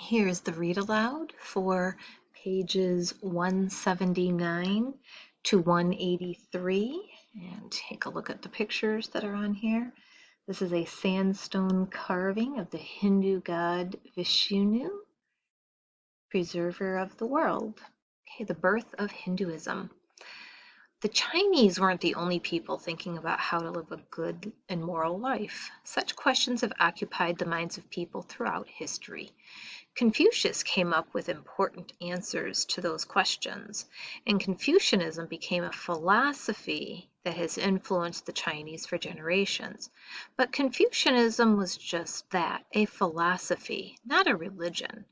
Here's the read aloud for pages 179 to 183. And take a look at the pictures that are on here. This is a sandstone carving of the Hindu god Vishnu, preserver of the world. Okay, the birth of Hinduism. The Chinese weren't the only people thinking about how to live a good and moral life. Such questions have occupied the minds of people throughout history. Confucius came up with important answers to those questions, and Confucianism became a philosophy that has influenced the Chinese for generations. But Confucianism was just that, a philosophy, not a religion.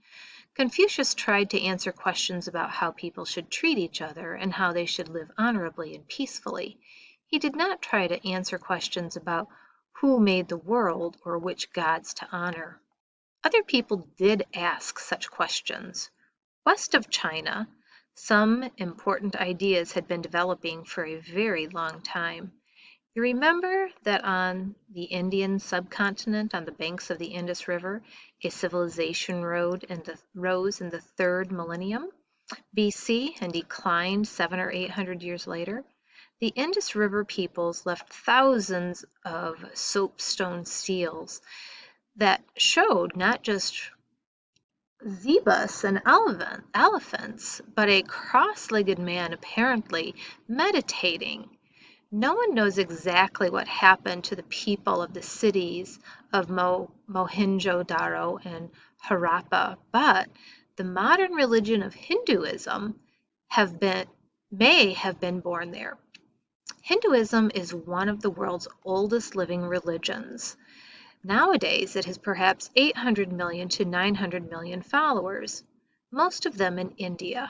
Confucius tried to answer questions about how people should treat each other and how they should live honorably and peacefully. He did not try to answer questions about who made the world or which gods to honor. Other people did ask such questions. West of China, some important ideas had been developing for a very long time. You remember that on the Indian subcontinent, on the banks of the Indus River, a civilization rose in the 3rd millennium BC and declined 700 or 800 years later? The Indus River peoples left thousands of soapstone seals that showed not just zebus and elephants, but a cross-legged man apparently meditating. No one knows exactly what happened to the people of the cities of Mohenjo-Daro and Harappa, but the modern religion of Hinduism may have been born there. Hinduism is one of the world's oldest living religions. Nowadays, it has perhaps 800 million to 900 million followers, most of them in India.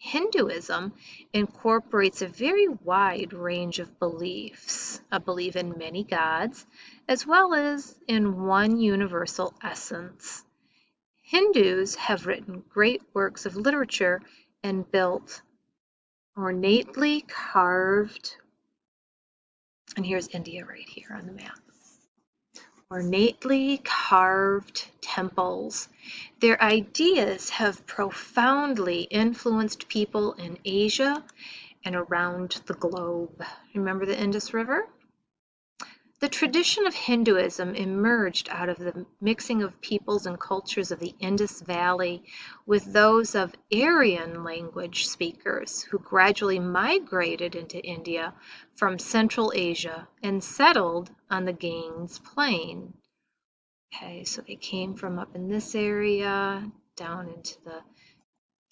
Hinduism incorporates a very wide range of beliefs, a belief in many gods, as well as in one universal essence. Hindus have written great works of literature and built ornately carved, and here's India right here on the map. Ornately carved temples. Their ideas have profoundly influenced people in Asia and around the globe. Remember the Indus River? The tradition of Hinduism emerged out of the mixing of peoples and cultures of the Indus Valley with those of Aryan language speakers who gradually migrated into India from Central Asia and settled on the Ganges Plain. Okay, so they came from up in this area down into the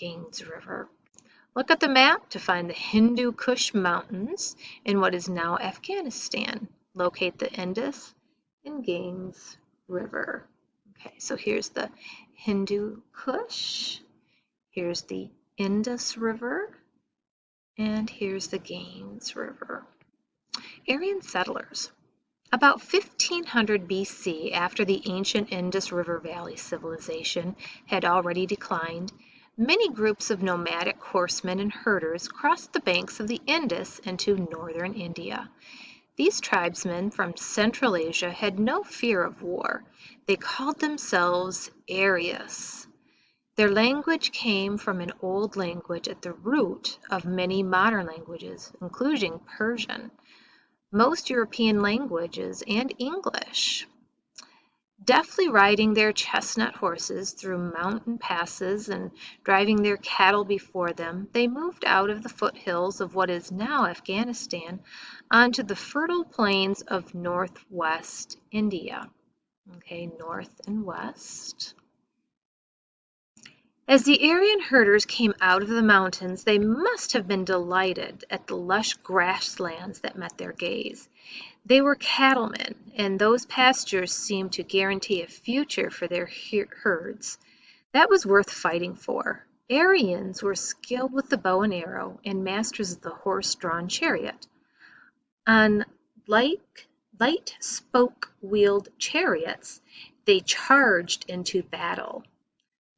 Ganges River. Look at the map to find the Hindu Kush Mountains in what is now Afghanistan. Locate the Indus and Ganges River. Okay, so here's the Hindu Kush, here's the Indus River, and here's the Ganges River. Aryan settlers. About 1500 BC, after the ancient Indus River Valley civilization had already declined, many groups of nomadic horsemen and herders crossed the banks of the Indus into northern India. These tribesmen from Central Asia had no fear of war. They called themselves Aryas. Their language came from an old language at the root of many modern languages, including Persian, most European languages, and English. Deftly riding their chestnut horses through mountain passes and driving their cattle before them, they moved out of the foothills of what is now Afghanistan onto the fertile plains of northwest India. Okay, north and west. As the Aryan herders came out of the mountains, they must have been delighted at the lush grasslands that met their gaze. They were cattlemen, and those pastures seemed to guarantee a future for their herds. That was worth fighting for. Aryans were skilled with the bow and arrow and masters of the horse-drawn chariot. On light spoke-wheeled chariots, they charged into battle.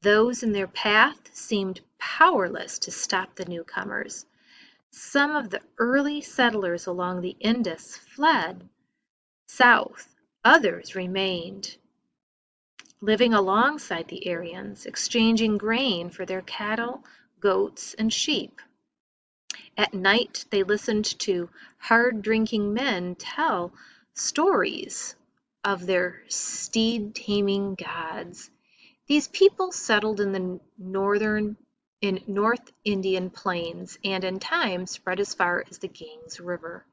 Those in their path seemed powerless to stop the newcomers. Some of the early settlers along the Indus fled south. Others remained. living alongside the Aryans, exchanging grain for their cattle, goats, and sheep. At night, they listened to hard-drinking men tell stories of their steed-taming gods. These people settled in the North Indian plains and in time spread as far as the Ganges River.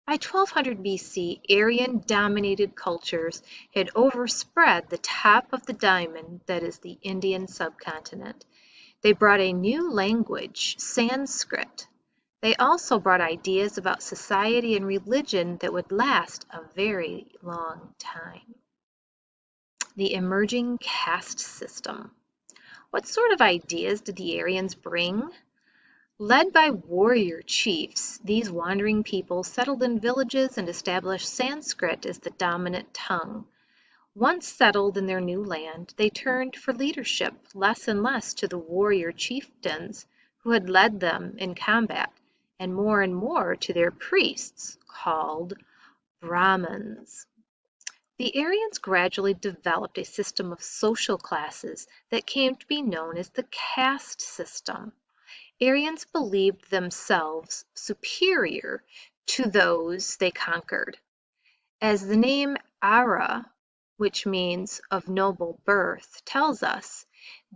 By 1200 BC, Aryan-dominated cultures had overspread the top of the diamond that is the Indian subcontinent. They brought a new language, Sanskrit. They also brought ideas about society and religion that would last a very long time. The emerging caste system. What sort of ideas did the Aryans bring? Led by warrior chiefs, these wandering people settled in villages and established Sanskrit as the dominant tongue. Once settled in their new land, they turned for leadership less and less to the warrior chieftains who had led them in combat, and more to their priests, called Brahmins. The Aryans gradually developed a system of social classes that came to be known as the caste system. Aryans believed themselves superior to those they conquered. As the name Arya, which means of noble birth, tells us,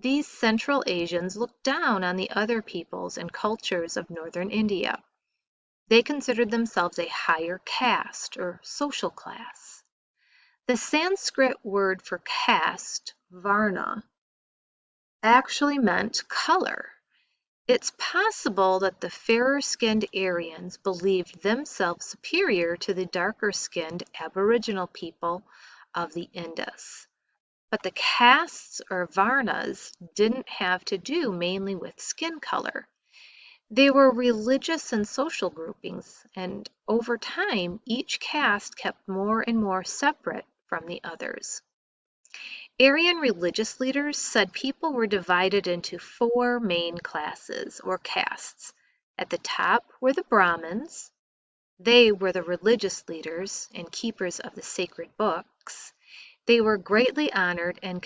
these Central Asians looked down on the other peoples and cultures of northern India. They considered themselves a higher caste or social class. The Sanskrit word for caste, varna, actually meant color. It's possible that the fairer-skinned Aryans believed themselves superior to the darker-skinned Aboriginal people of the Indus. But the castes or varnas didn't have to do mainly with skin color. They were religious and social groupings, and over time, each caste kept more and more separate from the others. Aryan religious leaders said people were divided into four main classes or castes. At the top were the Brahmins. They were the religious leaders and keepers of the sacred books. They were greatly honored and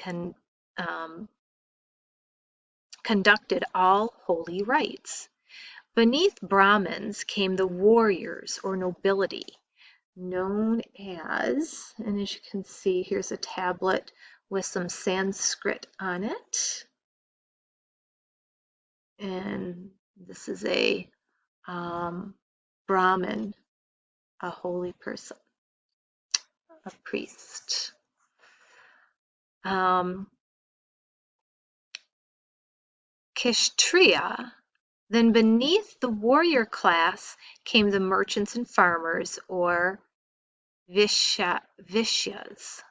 conducted all holy rites. Beneath Brahmins came the warriors or nobility, known as, and as you can see, here's a tablet with some Sanskrit on it. And this is a Brahmin, a holy person, a priest. Kshatriya. Then beneath the warrior class came the merchants and farmers, or Vishyas.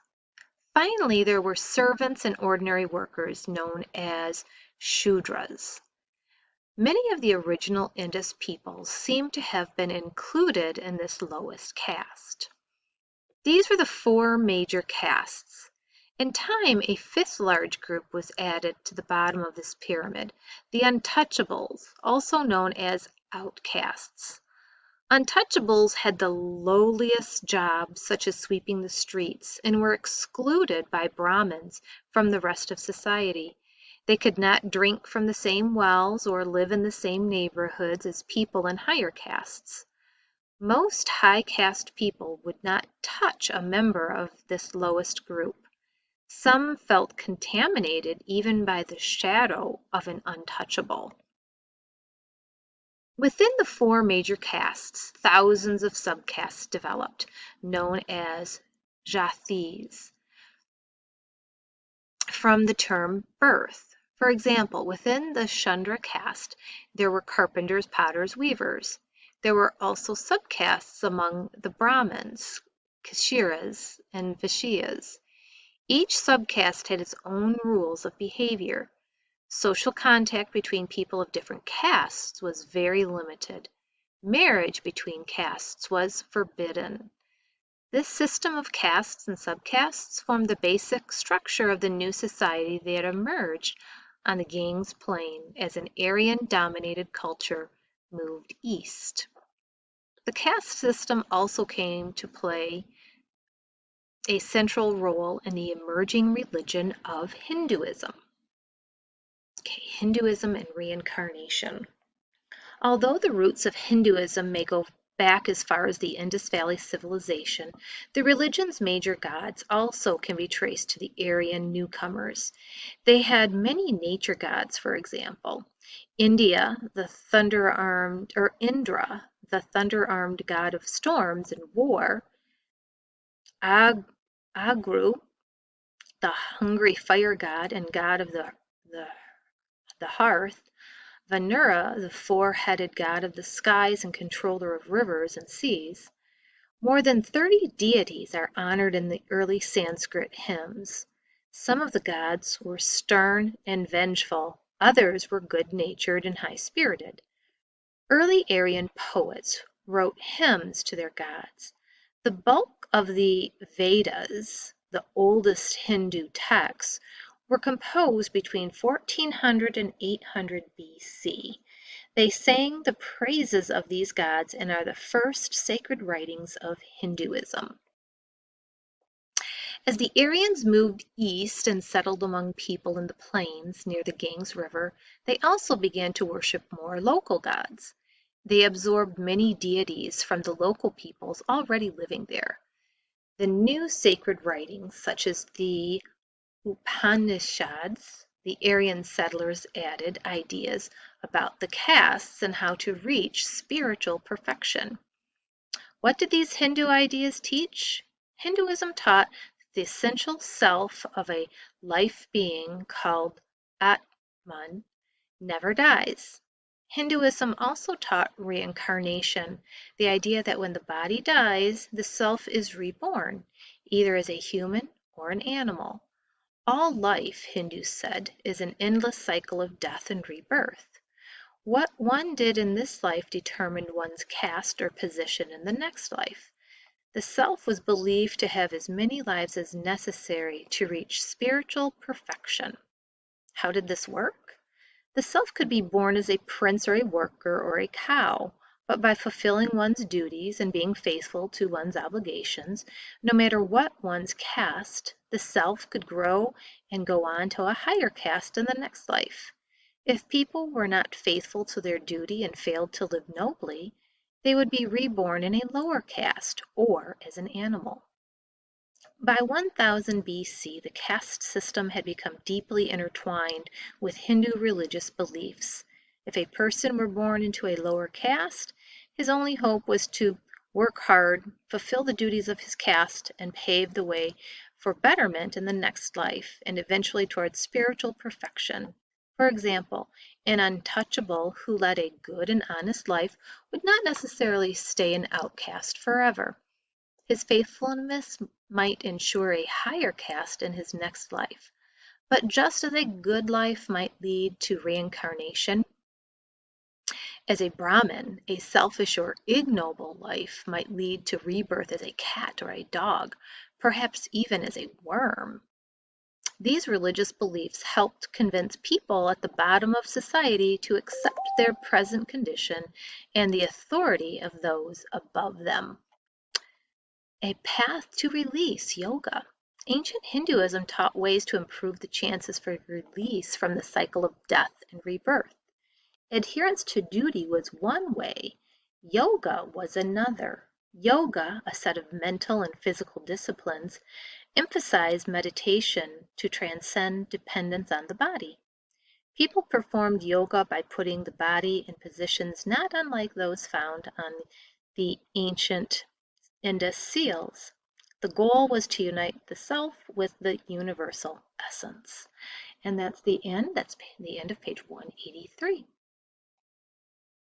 Finally, there were servants and ordinary workers known as Shudras. Many of the original Indus peoples seem to have been included in this lowest caste. These were the four major castes. In time, a fifth large group was added to the bottom of this pyramid, the untouchables, also known as outcasts. Untouchables had the lowliest jobs, such as sweeping the streets, and were excluded by Brahmins from the rest of society. They could not drink from the same wells or live in the same neighborhoods as people in higher castes. Most high caste people would not touch a member of this lowest group. Some felt contaminated even by the shadow of an untouchable. Within the four major castes, thousands of subcastes developed, known as jatis, from the term birth. For example, within the Shudra caste, there were carpenters, potters, weavers. There were also subcastes among the Brahmins, Kshiras, and Vaishyas. Each subcaste had its own rules of behavior. Social contact between people of different castes was very limited. Marriage between castes was forbidden. This system of castes and subcastes formed the basic structure of the new society that emerged on the Ganges Plain as an Aryan-dominated culture moved east. The caste system also came to play a central role in the emerging religion of Hinduism. Okay, Hinduism and reincarnation. Although the roots of Hinduism may go back as far as the Indus Valley civilization, the religion's major gods also can be traced to the Aryan newcomers. They had many nature gods, for example. Indra, the thunder-armed god of storms and war, Agru, the hungry fire god and god of the hearth, Vanura, the four-headed god of the skies and controller of rivers and seas. More than 30 deities are honored in the early Sanskrit hymns. Some of the gods were stern and vengeful, others were good-natured and high-spirited. Early Aryan poets wrote hymns to their gods. The bulk of the Vedas, the oldest Hindu texts, were composed between 1400 and 800 BC. They sang the praises of these gods and are the first sacred writings of Hinduism. As the Aryans moved east and settled among people in the plains near the Ganges River, they also began to worship more local gods. They absorbed many deities from the local peoples already living there. The new sacred writings, such as the Upanishads, the Aryan settlers added ideas about the castes and how to reach spiritual perfection. What did these Hindu ideas teach? Hinduism taught the essential self of a life being called Atman never dies. Hinduism also taught reincarnation, the idea that when the body dies, the self is reborn, either as a human or an animal. All life, Hindus said, is an endless cycle of death and rebirth. What one did in this life determined one's caste or position in the next life. The self was believed to have as many lives as necessary to reach spiritual perfection. How did this work? The self could be born as a prince or a worker or a cow, but by fulfilling one's duties and being faithful to one's obligations, no matter what one's caste, the self could grow and go on to a higher caste in the next life. If people were not faithful to their duty and failed to live nobly, they would be reborn in a lower caste or as an animal. By 1000 BC, the caste system had become deeply intertwined with Hindu religious beliefs. If a person were born into a lower caste, his only hope was to work hard, fulfill the duties of his caste, and pave the way for betterment in the next life and eventually towards spiritual perfection. For example, an untouchable who led a good and honest life would not necessarily stay an outcast forever. His faithfulness might ensure a higher caste in his next life. But just as a good life might lead to reincarnation, as a Brahmin, a selfish or ignoble life might lead to rebirth as a cat or a dog, perhaps even as a worm. These religious beliefs helped convince people at the bottom of society to accept their present condition and the authority of those above them. A path to release, yoga. Ancient Hinduism taught ways to improve the chances for release from the cycle of death and rebirth. Adherence to duty was one way, yoga was another. Yoga, a set of mental and physical disciplines, emphasized meditation to transcend dependence on the body. People performed yoga by putting the body in positions not unlike those found on the ancient Indus seals. The goal was to unite the self with the universal essence. And that's the end. That's the end of page 183.